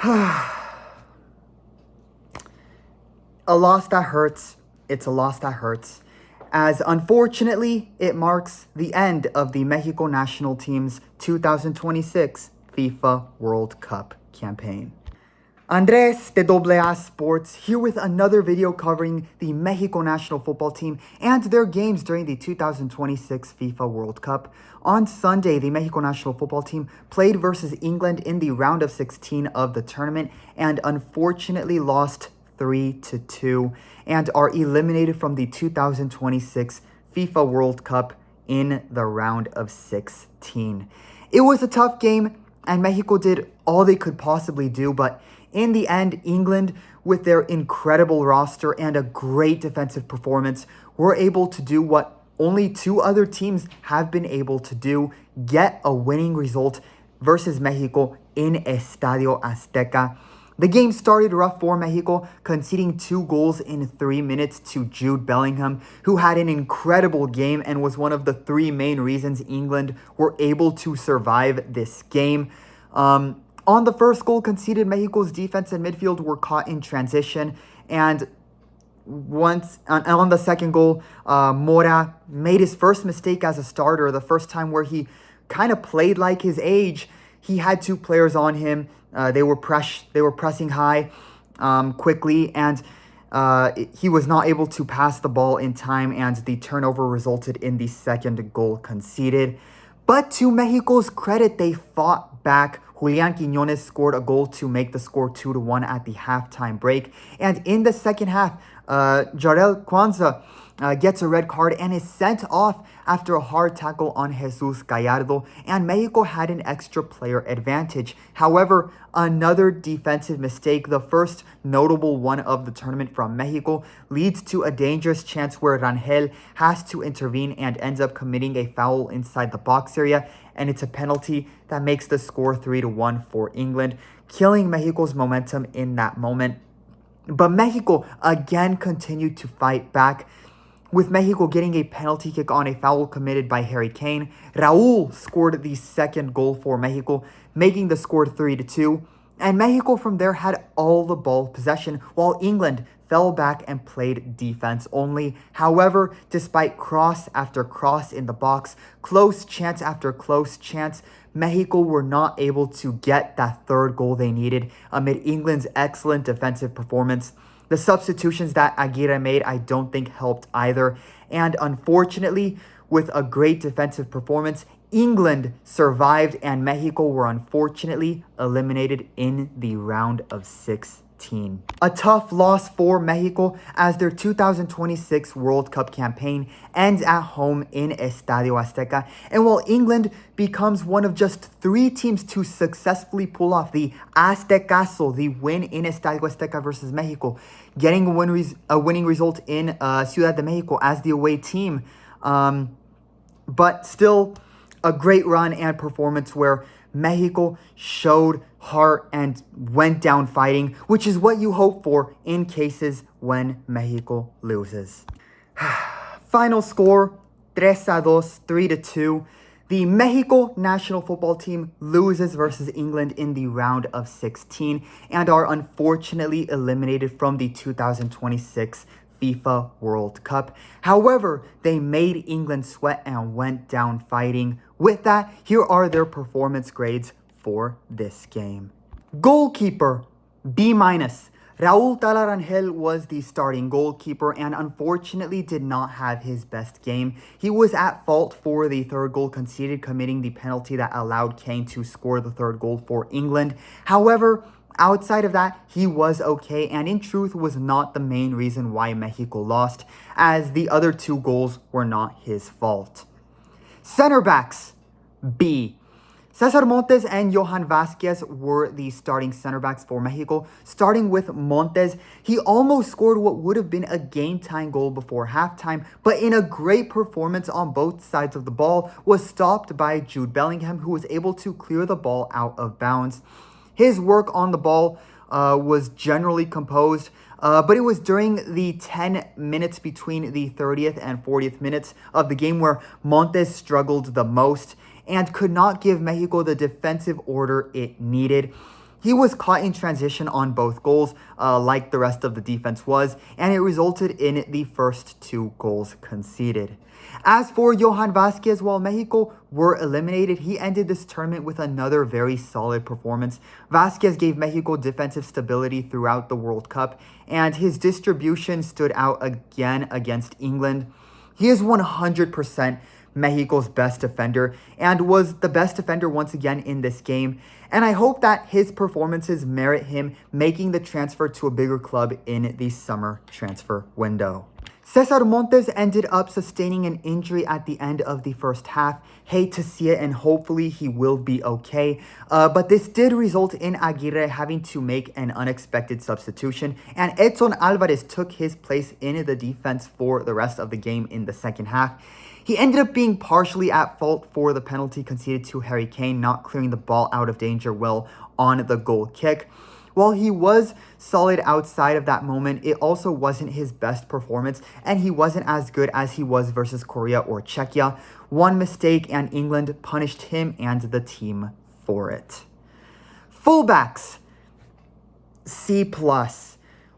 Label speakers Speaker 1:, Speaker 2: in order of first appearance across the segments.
Speaker 1: A loss that hurts. It's a loss that hurts, as unfortunately it marks the end of the Mexico National Team's 2026 FIFA World Cup campaign. Andres de AA Sports here with another video covering the Mexico National Football Team and their games during the 2026 FIFA World Cup. On Sunday, the Mexico National Football Team played versus England in the round of 16 of the tournament and unfortunately lost 3-2 and are eliminated from the 2026 FIFA World Cup in the round of 16. It was a tough game and Mexico did all they could possibly do, but in the end, England, with their incredible roster and a great defensive performance, were able to do what only two other teams have been able to do: get a winning result versus Mexico in Estadio Azteca. The game started rough for Mexico, conceding 2 goals in 3 minutes to Jude Bellingham, who had an incredible game and was one of the 3 main reasons England were able to survive this game. On the first goal conceded, Mexico's defense and midfield were caught in transition, and on the second goal, Mora made his first mistake as a starter, the first time where he kind of played like his age. He had 2 players on him. They were pressing high quickly, and he was not able to pass the ball in time, and the turnover resulted in the second goal conceded. But to Mexico's credit, they fought back. Julian Quiñones scored a goal to make the score 2-1 at the halftime break. And in the second half, Jarel Kwanzaa gets a red card and is sent off after a hard tackle on Jesus Gallardo, and Mexico had an extra player advantage. However, another defensive mistake, the first notable one of the tournament from Mexico, leads to a dangerous chance where Rangel has to intervene and ends up committing a foul inside the box area, and it's a penalty that makes the score 3-1 for England, killing Mexico's momentum in that moment. But Mexico again continued to fight back, with Mexico getting a penalty kick on a foul committed by Harry Kane. Raúl scored the second goal for Mexico, making the score 3-2. And Mexico from there had all the ball possession, while England fell back and played defense only. However, despite cross after cross in the box, close chance after close chance, Mexico were not able to get that third goal they needed amid England's excellent defensive performance. The substitutions that Aguirre made, I don't think helped either. And unfortunately, with a great defensive performance, England survived and Mexico were unfortunately eliminated in the round of 16. A tough loss for Mexico as their 2026 World Cup campaign ends at home in Estadio Azteca. And while England becomes one of just 3 teams to successfully pull off the Aztecazo, the win in Estadio Azteca versus Mexico, getting a winning result in Ciudad de Mexico as the away team. But still a great run and performance where Mexico showed heart and went down fighting, which is what you hope for in cases when Mexico loses. Final score, 3-2, 3-2. The Mexico National Football Team loses versus England in the round of 16 and are unfortunately eliminated from the 2026 FIFA World Cup. However, they made England sweat and went down fighting. With that, here are their performance grades for this game. Goalkeeper, B-. Raúl Rangel was the starting goalkeeper and unfortunately did not have his best game. He was at fault for the third goal conceded, committing the penalty that allowed Kane to score the third goal for England. However, outside of that, he was okay and in truth was not the main reason why Mexico lost, as the other 2 goals were not his fault. Center backs, B. Cesar Montes and Johan Vázquez were the starting center backs for Mexico. Starting with Montes, he almost scored what would have been a game-tying goal before halftime, but in a great performance on both sides of the ball, was stopped by Jude Bellingham, who was able to clear the ball out of bounds. His work on the ball was generally composed, but it was during the 10 minutes between the 30th and 40th minutes of the game where Montes struggled the most and could not give Mexico the defensive order it needed. He was caught in transition on both goals, like the rest of the defense was, and it resulted in the first 2 goals conceded. As for Johan Vazquez, while Mexico were eliminated, he ended this tournament with another very solid performance. Vazquez gave Mexico defensive stability throughout the World Cup, and his distribution stood out again against England. He is 100% Mexico's best defender and was the best defender once again in this game. And I hope that his performances merit him making the transfer to a bigger club in the summer transfer window. Cesar Montes ended up sustaining an injury at the end of the first half. Hate to see it, and hopefully he will be okay. But this did result in Aguirre having to make an unexpected substitution, and Edson Alvarez took his place in the defense for the rest of the game in the second half. He ended up being partially at fault for the penalty conceded to Harry Kane, not clearing the ball out of danger well on the goal kick. While he was solid outside of that moment, it also wasn't his best performance, and he wasn't as good as he was versus Korea or Czechia. One mistake, and England punished him and the team for it. Fullbacks, C+.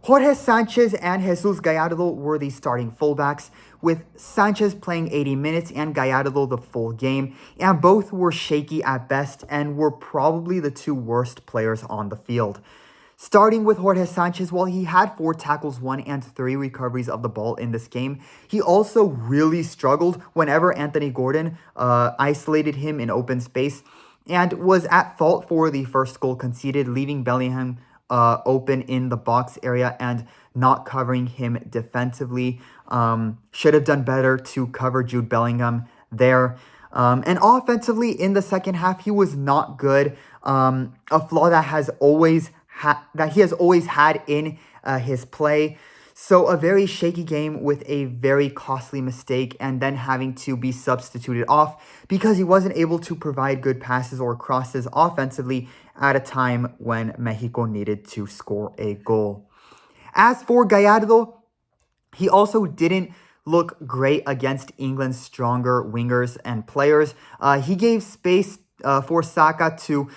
Speaker 1: Jorge Sanchez and Jesus Gallardo were the starting fullbacks, with Sanchez playing 80 minutes and Gallardo the full game, and both were shaky at best and were probably the 2 worst players on the field. Starting with Jorge Sanchez, while he had 4 tackles, 1 and 3 recoveries of the ball in this game, he also really struggled whenever Anthony Gordon isolated him in open space and was at fault for the first goal conceded, leaving Bellingham open in the box area and not covering him defensively. Should have done better to cover Jude Bellingham there. And offensively, in the second half, he was not good. A flaw that he has always had in his play. So a very shaky game with a very costly mistake, and then having to be substituted off because he wasn't able to provide good passes or crosses offensively at a time when Mexico needed to score a goal. As for Gallardo, he also didn't look great against England's stronger wingers and players. He gave space for Saka to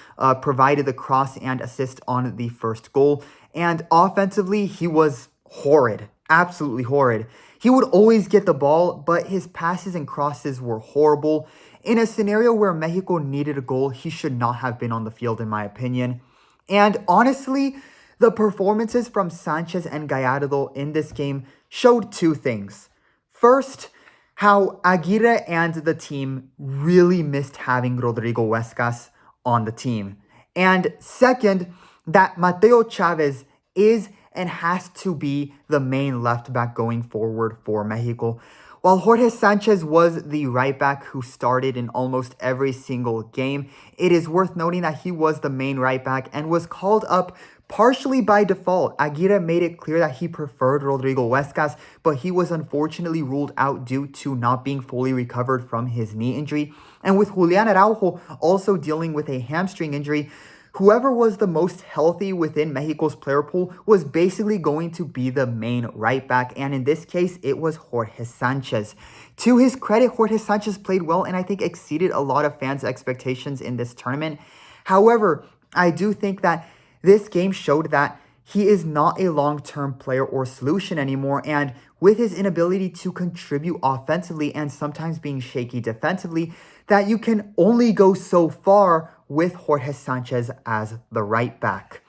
Speaker 1: provide the cross and assist on the first goal. And offensively, he was horrid. Absolutely horrid. He would always get the ball, but his passes and crosses were horrible. In a scenario where Mexico needed a goal, he should not have been on the field, in my opinion. And honestly, the performances from Sanchez and Gallardo in this game showed 2 things. First, how Aguirre and the team really missed having Rodrigo Huescas on the team. And second, that Mateo Chavez is and has to be the main left back going forward for Mexico. While Jorge Sanchez was the right back who started in almost every single game, it is worth noting that he was the main right back and was called up partially by default. Aguirre made it clear that he preferred Rodrigo Huescas, but he was unfortunately ruled out due to not being fully recovered from his knee injury. And with Julian Araujo also dealing with a hamstring injury, whoever was the most healthy within Mexico's player pool was basically going to be the main right back, and in this case, it was Jorge Sanchez. To his credit, Jorge Sanchez played well and I think exceeded a lot of fans' expectations in this tournament. However, I do think that this game showed that he is not a long-term player or solution anymore, and with his inability to contribute offensively and sometimes being shaky defensively, that you can only go so far with Jorge Sanchez as the right back.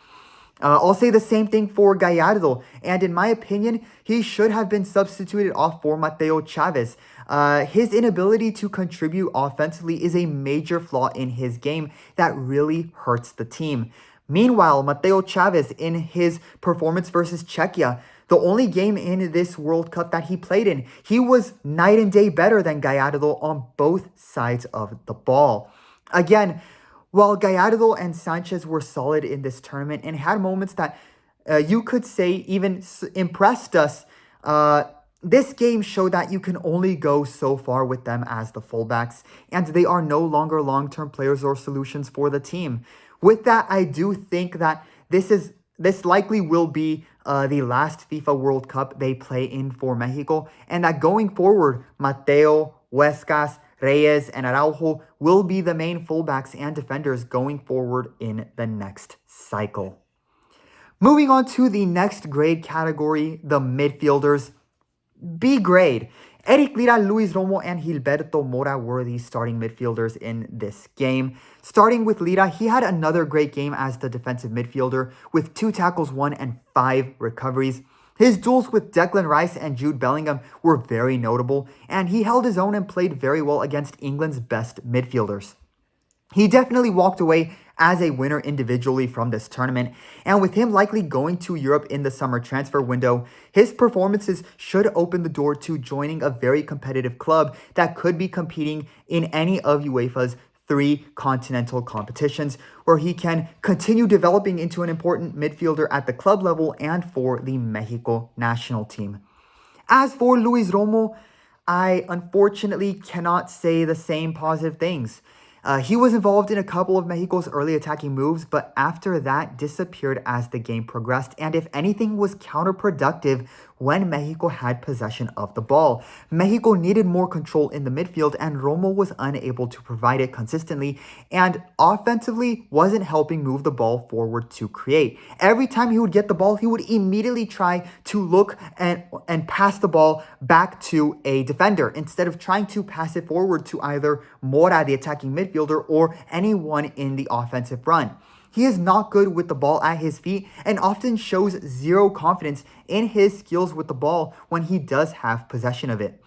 Speaker 1: I'll say the same thing for Gallardo, and in my opinion, he should have been substituted off for Mateo Chavez. His inability to contribute offensively is a major flaw in his game that really hurts the team. Meanwhile, Mateo Chavez, in his performance versus Czechia, the only game in this World Cup that he played in, he was night and day better than Gallardo on both sides of the ball. Again, while Gallardo and Sanchez were solid in this tournament and had moments that you could say even impressed us, this game showed that you can only go so far with them as the fullbacks, and they are no longer long-term players or solutions for the team. With that, I do think that this likely will be the last FIFA World Cup they play in for Mexico, and that going forward, Mateo, Huescas, Reyes and Araujo will be the main fullbacks and defenders going forward in the next cycle. Moving on to the next grade category, the midfielders. B grade. Eric Lira, Luis Romo, and Gilberto Mora were the starting midfielders in this game. Starting with Lira, he had another great game as the defensive midfielder with 2 tackles won and 5 recoveries. His duels with Declan Rice and Jude Bellingham were very notable, and he held his own and played very well against England's best midfielders. He definitely walked away as a winner individually from this tournament, and with him likely going to Europe in the summer transfer window, his performances should open the door to joining a very competitive club that could be competing in any of UEFA's 3 continental competitions, where he can continue developing into an important midfielder at the club level and for the Mexico national team. As for Luis Romo, I unfortunately cannot say the same positive things. He was involved in a couple of Mexico's early attacking moves, but after that disappeared as the game progressed, and if anything was counterproductive when Mexico had possession of the ball. Mexico needed more control in the midfield, and Romo was unable to provide it consistently, and offensively wasn't helping move the ball forward to create. Every time he would get the ball, he would immediately try to look and pass the ball back to a defender instead of trying to pass it forward to either Mora, the attacking midfielder, or anyone in the offensive run. He is not good with the ball at his feet and often shows zero confidence in his skills with the ball when he does have possession of it.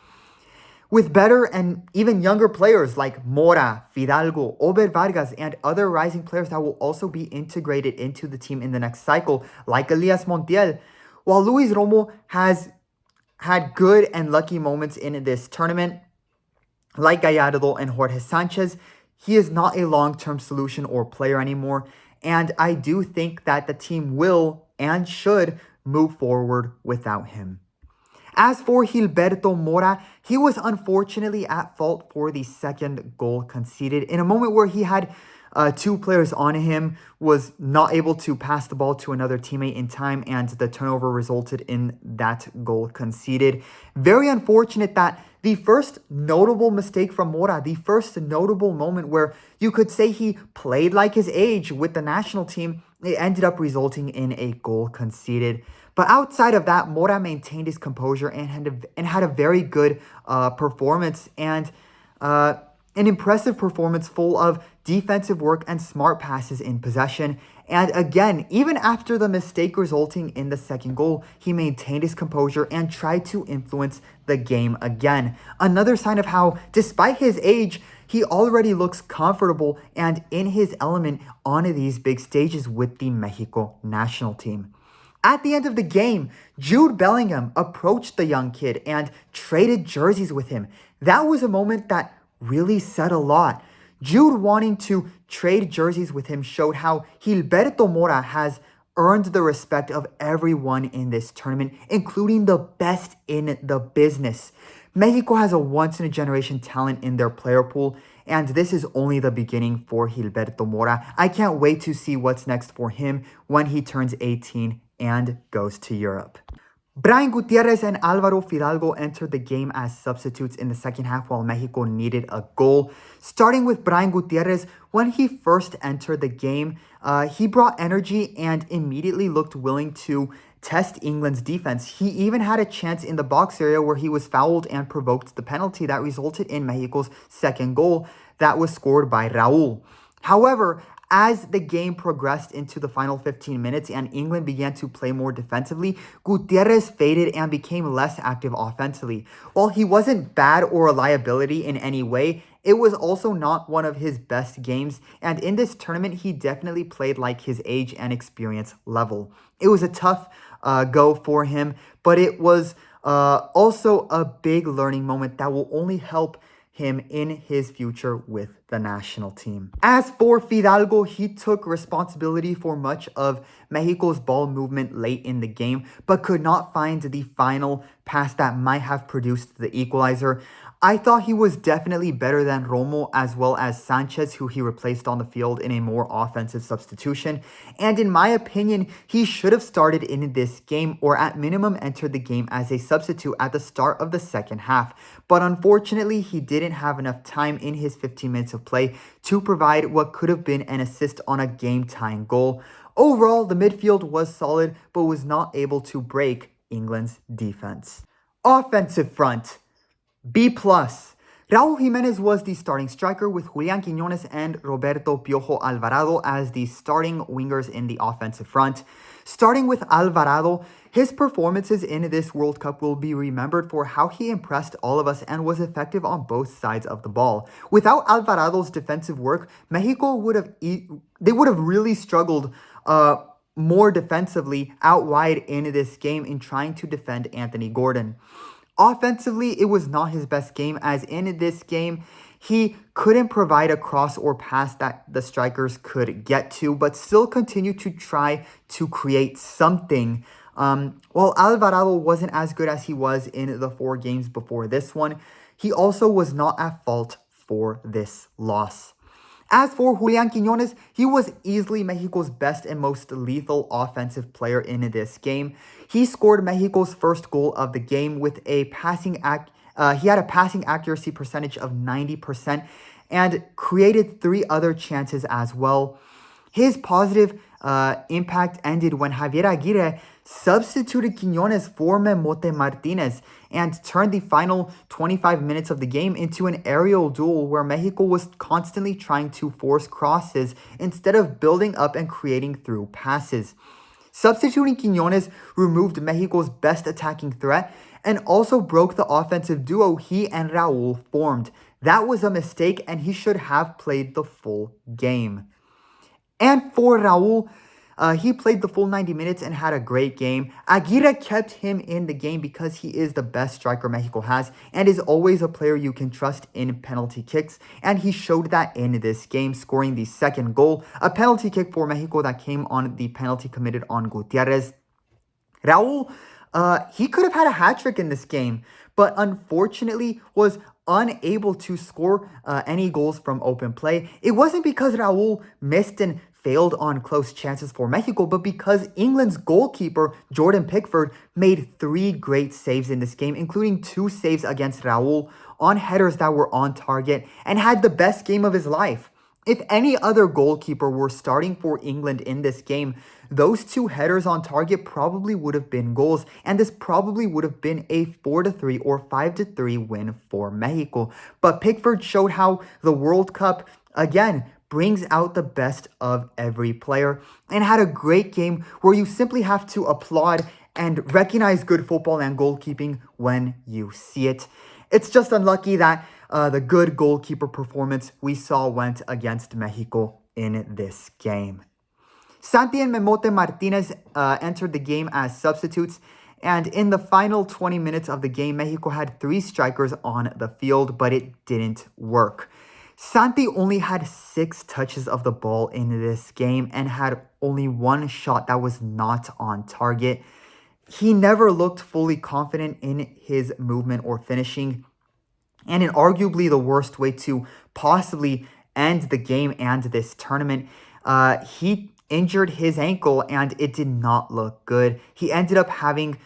Speaker 1: With better and even younger players like Mora, Fidalgo, Ober Vargas, and other rising players that will also be integrated into the team in the next cycle, like Elias Montiel, while Luis Romo has had good and lucky moments in this tournament, like Gallardo and Jorge Sanchez, he is not a long-term solution or player anymore, and I do think that the team will and should move forward without him. As for Gilberto Mora, he was unfortunately at fault for the second goal conceded in a moment where he had 2 players on him, was not able to pass the ball to another teammate in time, and the turnover resulted in that goal conceded. Very unfortunate that the first notable mistake from Mora, the first notable moment where you could say he played like his age with the national team, it ended up resulting in a goal conceded. But outside of that, Mora maintained his composure and had a very good performance and an impressive performance full of defensive work and smart passes in possession. And again, even after the mistake resulting in the second goal, he maintained his composure and tried to influence the game again. Another sign of how, despite his age, he already looks comfortable and in his element on these big stages with the Mexico national team. At the end of the game, Jude Bellingham approached the young kid and traded jerseys with him. That was a moment that really said a lot. Jude wanting to trade jerseys with him showed how Gilberto Mora has earned the respect of everyone in this tournament, including the best in the business. Mexico has a once-in-a-generation talent in their player pool, and this is only the beginning for Gilberto Mora. I can't wait to see what's next for him when he turns 18 and goes to Europe. Brian Gutierrez and Alvaro Fidalgo entered the game as substitutes in the second half while Mexico needed a goal. Starting with Brian Gutierrez, when he first entered the game, he brought energy and immediately looked willing to test England's defense. He even had a chance in the box area where he was fouled and provoked the penalty that resulted in Mexico's second goal that was scored by Raul. However, as the game progressed into the final 15 minutes and England began to play more defensively, Gutierrez faded and became less active offensively. While he wasn't bad or a liability in any way, it was also not one of his best games, and in this tournament, he definitely played like his age and experience level. It was a tough go for him, but it was also a big learning moment that will only help him in his future with the national team. As for Fidalgo, he took responsibility for much of Mexico's ball movement late in the game, but could not find the final pass that might have produced the equalizer. I thought he was definitely better than Romo as well as Sanchez, who he replaced on the field in a more offensive substitution. And in my opinion, he should have started in this game or at minimum entered the game as a substitute at the start of the second half. But unfortunately, he didn't have enough time in his 15 minutes of play to provide what could have been an assist on a game-tying goal. Overall, the midfield was solid, but was not able to break England's defense. Offensive front. B+. Raúl Jiménez was the starting striker with Julián Quiñones and Roberto Piojo Alvarado as the starting wingers in the offensive front. Starting with Alvarado, his performances in this World Cup will be remembered for how he impressed all of us and was effective on both sides of the ball. Without Alvarado's defensive work, Mexico would have really struggled more defensively out wide in this game in trying to defend Anthony Gordon. Offensively, it was not his best game, as in this game, he couldn't provide a cross or pass that the strikers could get to, but still continued to try to create something. While Alvarado wasn't as good as he was in the 4 games before this one, he also was not at fault for this loss. As for Julián Quiñones, he was easily Mexico's best and most lethal offensive player in this game. He scored Mexico's first goal of the game with a he had a passing accuracy percentage of 90% and created 3 other chances as well. His positive impact ended when Javier Aguirre substituted Quiñones for Memote Martinez and turned the final 25 minutes of the game into an aerial duel where Mexico was constantly trying to force crosses instead of building up and creating through passes. Substituting Quiñones removed Mexico's best attacking threat and also broke the offensive duo he and Raúl formed. That was a mistake, and he should have played the full game. And for Raúl, he played the full 90 minutes and had a great game. Aguirre kept him in the game because he is the best striker Mexico has and is always a player you can trust in penalty kicks. And he showed that in this game, scoring the second goal, a penalty kick for Mexico that came on the penalty committed on Gutierrez. Raúl, he could have had a hat trick in this game, but unfortunately was unable to score any goals from open play. It wasn't because Raúl missed and failed on close chances for Mexico, but because England's goalkeeper, Jordan Pickford, made 3 great saves in this game, including 2 saves against Raúl on headers that were on target, and had the best game of his life. If any other goalkeeper were starting for England in this game, those 2 headers on target probably would have been goals, and this probably would have been a 4-3 or 5-3 win for Mexico. But Pickford showed how the World Cup, again, brings out the best of every player, and had a great game where you simply have to applaud and recognize good football and goalkeeping when you see it. It's just unlucky that the good goalkeeper performance we saw went against Mexico in this game. Santi and Memote Martinez entered the game as substitutes, and in the final 20 minutes of the game, Mexico had 3 strikers on the field, but it didn't work. Santi only had 6 touches of the ball in this game and had only 1 shot that was not on target. He never looked fully confident in his movement or finishing, and in arguably the worst way to possibly end the game and this tournament, he injured his ankle and it did not look good. He ended up having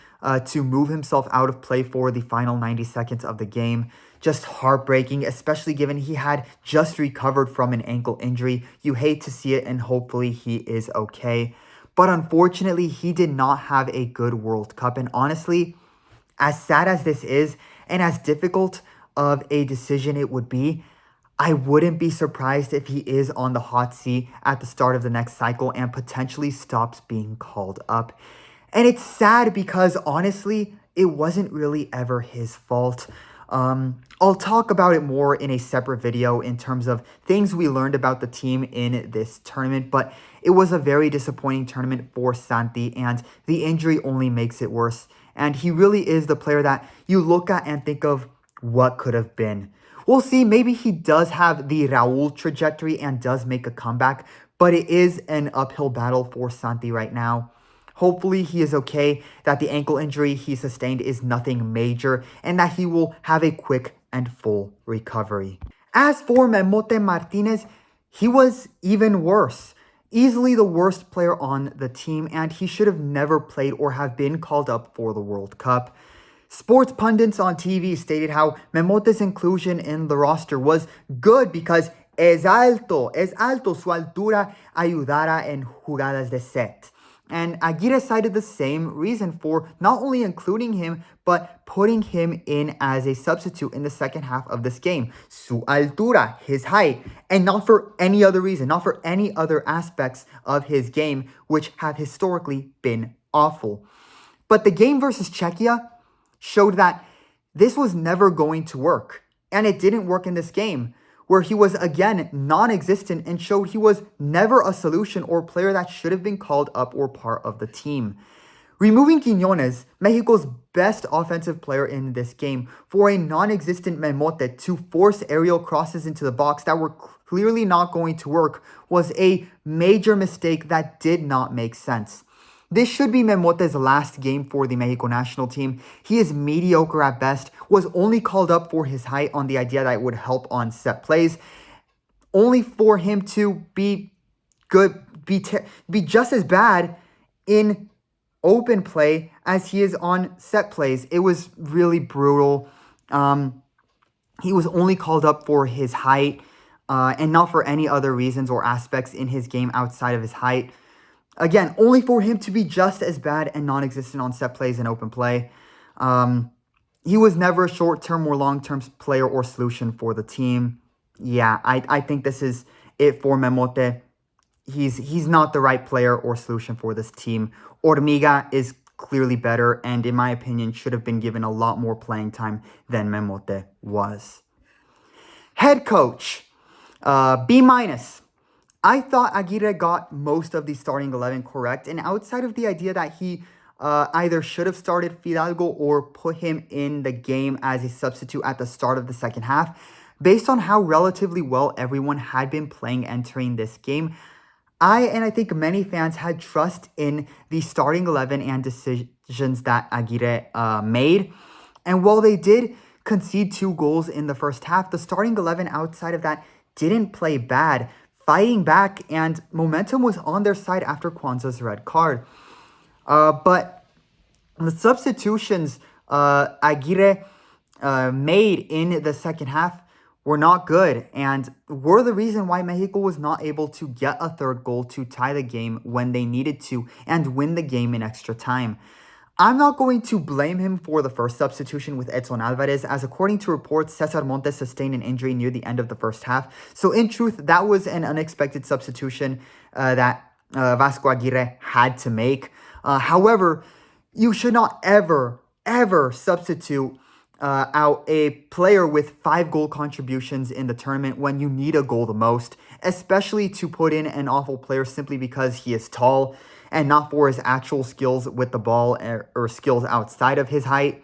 Speaker 1: to move himself out of play for the final 90 seconds of the game. Just heartbreaking, especially given he had just recovered from an ankle injury. You hate to see it, and hopefully he is okay. But unfortunately, he did not have a good World Cup. And honestly, as sad as this is, and as difficult of a decision it would be, I wouldn't be surprised if he is on the hot seat at the start of the next cycle and potentially stops being called up. And it's sad because honestly, it wasn't really ever his fault. I'll talk about it more in a separate video in terms of things we learned about the team in this tournament, but it was a very disappointing tournament for Santi, and the injury only makes it worse. And he really is the player that you look at and think of what could have been. We'll see, maybe he does have the Raúl trajectory and does make a comeback, but it is an uphill battle for Santi right now. Hopefully he is okay, that the ankle injury he sustained is nothing major, and that he will have a quick and full recovery. As for Memote Martinez, he was even worse. Easily the worst player on the team, and he should have never played or have been called up for the World Cup. Sports pundits on TV stated how Memote's inclusion in the roster was good because es alto, su altura ayudara en jugadas de set. And Aguirre cited the same reason for not only including him, but putting him in as a substitute in the second half of this game. Su altura, his height, and not for any other reason, not for any other aspects of his game, which have historically been awful. But the game versus Czechia showed that this was never going to work. And it didn't work in this game, where he was again non-existent and showed he was never a solution or player that should have been called up or part of the team. Removing Quiñones, Mexico's best offensive player in this game, for a non-existent Memote to force aerial crosses into the box that were clearly not going to work was a major mistake that did not make sense. This should be Memote's last game for the Mexico national team. He is mediocre at best, was only called up for his height on the idea that it would help on set plays, only for him to be good, be just as bad in open play as he is on set plays. It was really brutal. He was only called up for his height and not for any other reasons or aspects in his game outside of his height. Again, only for him to be just as bad and non-existent on set plays and open play. He was never a short-term or long-term player or solution for the team. Yeah, I think this is it for Memote. He's not the right player or solution for this team. Hormiga is clearly better and, in my opinion, should have been given a lot more playing time than Memote was. Head coach, B-. I thought Aguirre got most of the starting 11 correct, and outside of the idea that he either should have started Fidalgo or put him in the game as a substitute at the start of the second half, based on how relatively well everyone had been playing entering this game, I think many fans had trust in the starting 11 and decisions that Aguirre made. And while they did concede 2 goals in the first half, the starting 11 outside of that didn't play bad, fighting back, and momentum was on their side after Kwanzaa's red card. But the substitutions Aguirre made in the second half were not good and were the reason why Mexico was not able to get a third goal to tie the game when they needed to and win the game in extra time. I'm not going to blame him for the first substitution with Edson Alvarez, as according to reports, Cesar Montes sustained an injury near the end of the first half. So in truth, that was an unexpected substitution that Vasco Aguirre had to make. However, you should not ever substitute out a player with 5 goal contributions in the tournament when you need a goal the most, especially to put in an awful player simply because he is tall and not for his actual skills with the ball or skills outside of his height.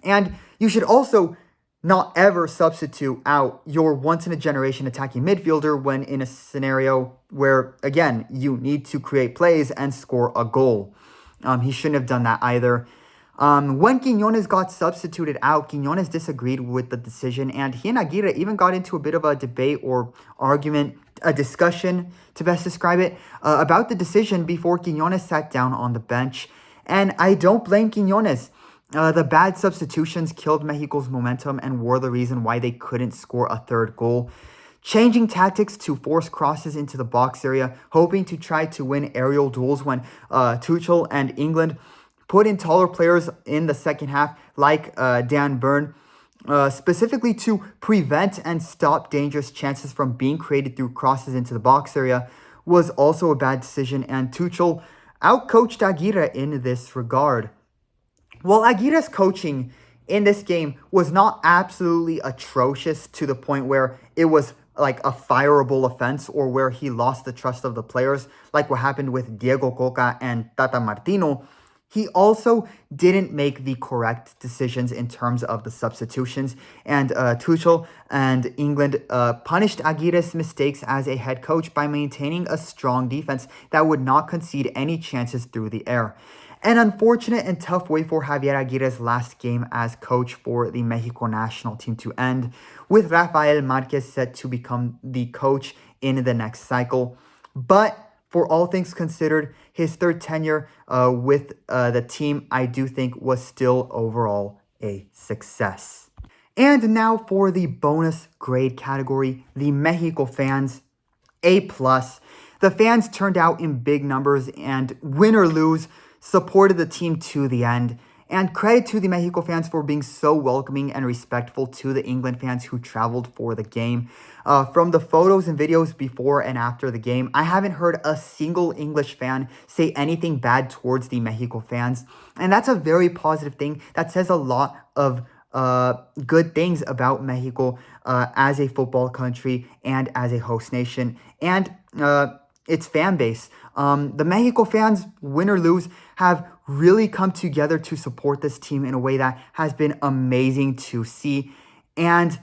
Speaker 1: And you should also not ever substitute out your once-in-a-generation attacking midfielder when in a scenario where, again, you need to create plays and score a goal. He shouldn't have done that either. When Quiñones got substituted out, Quiñones disagreed with the decision, and he and Aguirre even got into a bit of a debate or argument, a discussion, to best describe it, about the decision before Quiñones sat down on the bench. And I don't blame Quiñones. The bad substitutions killed Mexico's momentum and were the reason why they couldn't score a third goal. Changing tactics to force crosses into the box area, hoping to try to win aerial duels when Tuchel and England put in taller players in the second half like Dan Burn, specifically to prevent and stop dangerous chances from being created through crosses into the box area, was also a bad decision, and Tuchel outcoached Aguirre in this regard. While Aguirre's coaching in this game was not absolutely atrocious to the point where it was like a fireable offense or where he lost the trust of the players, like what happened with Diego Coca and Tata Martino, He also didn't make the correct decisions in terms of the substitutions, and Tuchel and England punished Aguirre's mistakes as a head coach by maintaining a strong defense that would not concede any chances through the air. An unfortunate and tough way for Javier Aguirre's last game as coach for the Mexico national team to end, with Rafael Marquez set to become the coach in the next cycle. But for all things considered, his third tenure with the team, I do think, was still overall a success. And now for the bonus grade category, the Mexico fans, A+. The fans turned out in big numbers and, win or lose, supported the team to the end. And credit to the Mexico fans for being so welcoming and respectful to the England fans who traveled for the game. From the photos and videos before and after the game, I haven't heard a single English fan say anything bad towards the Mexico fans. And that's a very positive thing. That says a lot of good things about Mexico as a football country and as a host nation and its fan base. The Mexico fans, win or lose, have really come together to support this team in a way that has been amazing to see. And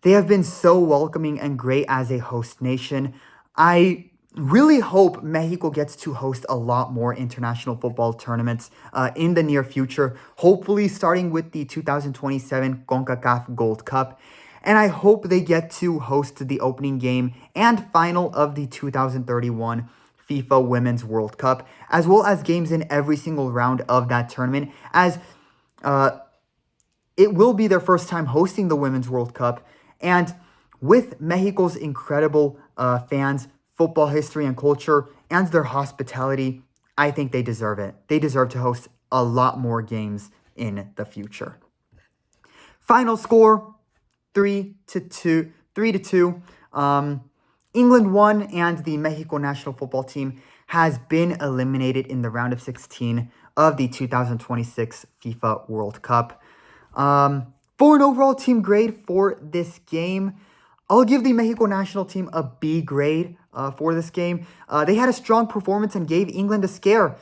Speaker 1: they have been so welcoming and great as a host nation. I really hope Mexico gets to host a lot more international football tournaments in the near future, hopefully starting with the 2027 CONCACAF Gold Cup. And I hope they get to host the opening game and final of the 2031 FIFA Women's World Cup, as well as games in every single round of that tournament, as it will be their first time hosting the Women's World Cup. And with Mexico's incredible fans, football history and culture, and their hospitality, I think they deserve it. They deserve to host a lot more games in the future. Final score, 3-2. England won, and the Mexico National Football Team has been eliminated in the round of 16 of the 2026 FIFA World Cup. For an overall team grade for this game, I'll give the Mexico National Team a B grade for this game. They had a strong performance and gave England a scare.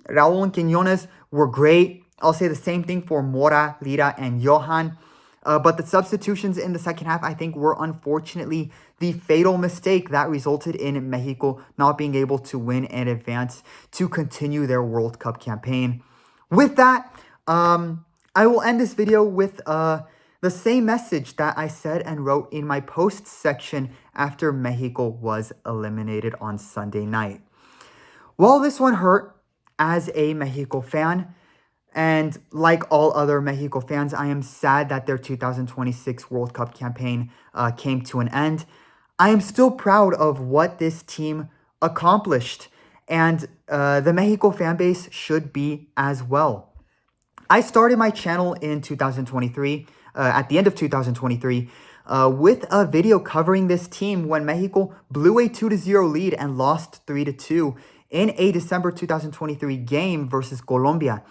Speaker 1: Raul and Quiñones were great. I'll say the same thing for Mora, Lira, and Johan. But the substitutions in the second half, I think, were unfortunately the fatal mistake that resulted in Mexico not being able to win and advance to continue their World Cup campaign. With that, I will end this video with the same message that I said and wrote in my post section after Mexico was eliminated on Sunday night. While this one hurt as a Mexico fan, and like all other Mexico fans, I am sad that their 2026 World Cup campaign came to an end. I am still proud of what this team accomplished, and the Mexico fan base should be as well. I started my channel in 2023, at the end of 2023, with a video covering this team when Mexico blew a 2-0 lead and lost 3-2 in a December 2023 game versus Colombia.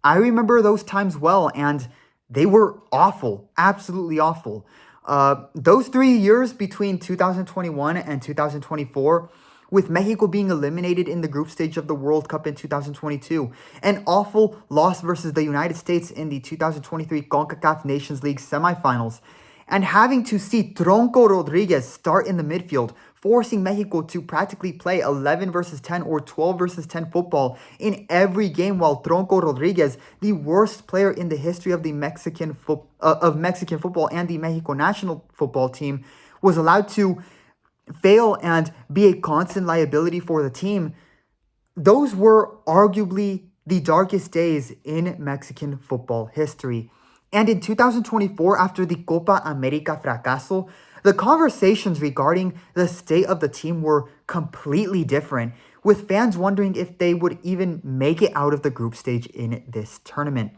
Speaker 1: I remember those times well, and they were awful, absolutely awful. Those 3 years between 2021 and 2024, with Mexico being eliminated in the group stage of the World Cup in 2022, an awful loss versus the United States in the 2023 CONCACAF Nations League semifinals, and having to see Tronco Rodriguez start in the midfield, forcing Mexico to practically play 11 versus 10 or 12 versus 10 football in every game, while Tronco Rodriguez, the worst player in the history of the Mexican football and the Mexico National Football Team, was allowed to fail and be a constant liability for the team. Those were arguably the darkest days in Mexican football history. And in 2024, after the Copa America fracaso, the conversations regarding the state of the team were completely different, with fans wondering if they would even make it out of the group stage in this tournament.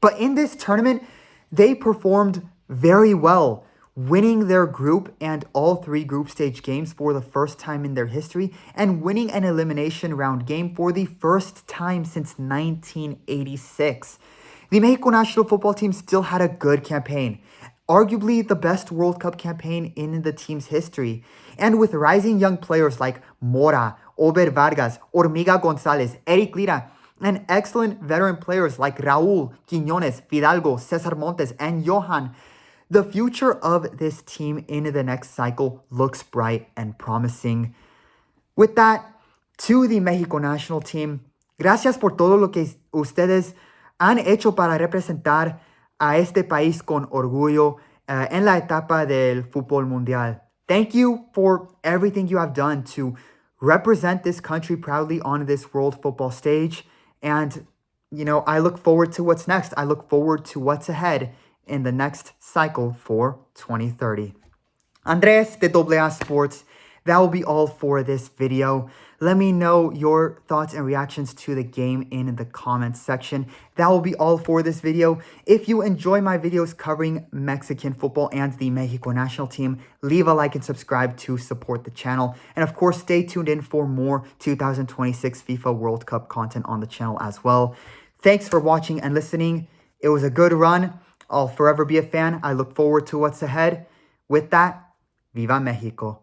Speaker 1: But in this tournament, they performed very well, winning their group and all 3 group stage games for the first time in their history, and winning an elimination round game for the first time since 1986. The Mexico National Football Team still had a good campaign, arguably the best World Cup campaign in the team's history. And with rising young players like Mora, Ober Vargas, Hormiga Gonzalez, Eric Lira, and excellent veteran players like Raul, Quiñones, Fidalgo, Cesar Montes, and Johan, the future of this team in the next cycle looks bright and promising. With that, to the México National Team, gracias por todo lo que ustedes han hecho para representar a este país con orgullo en la etapa del fútbol mundial. Thank you for everything you have done to represent this country proudly on this world football stage. And, I look forward to what's next. I look forward to what's ahead in the next cycle for 2030. Andres de AA Sports, that will be all for this video. Let me know your thoughts and reactions to the game in the comments section. That will be all for this video. If you enjoy my videos covering Mexican football and the Mexico National Team, leave a like and subscribe to support the channel. And of course, stay tuned in for more 2026 FIFA World Cup content on the channel as well. Thanks for watching and listening. It was a good run. I'll forever be a fan. I look forward to what's ahead. With that, Viva Mexico.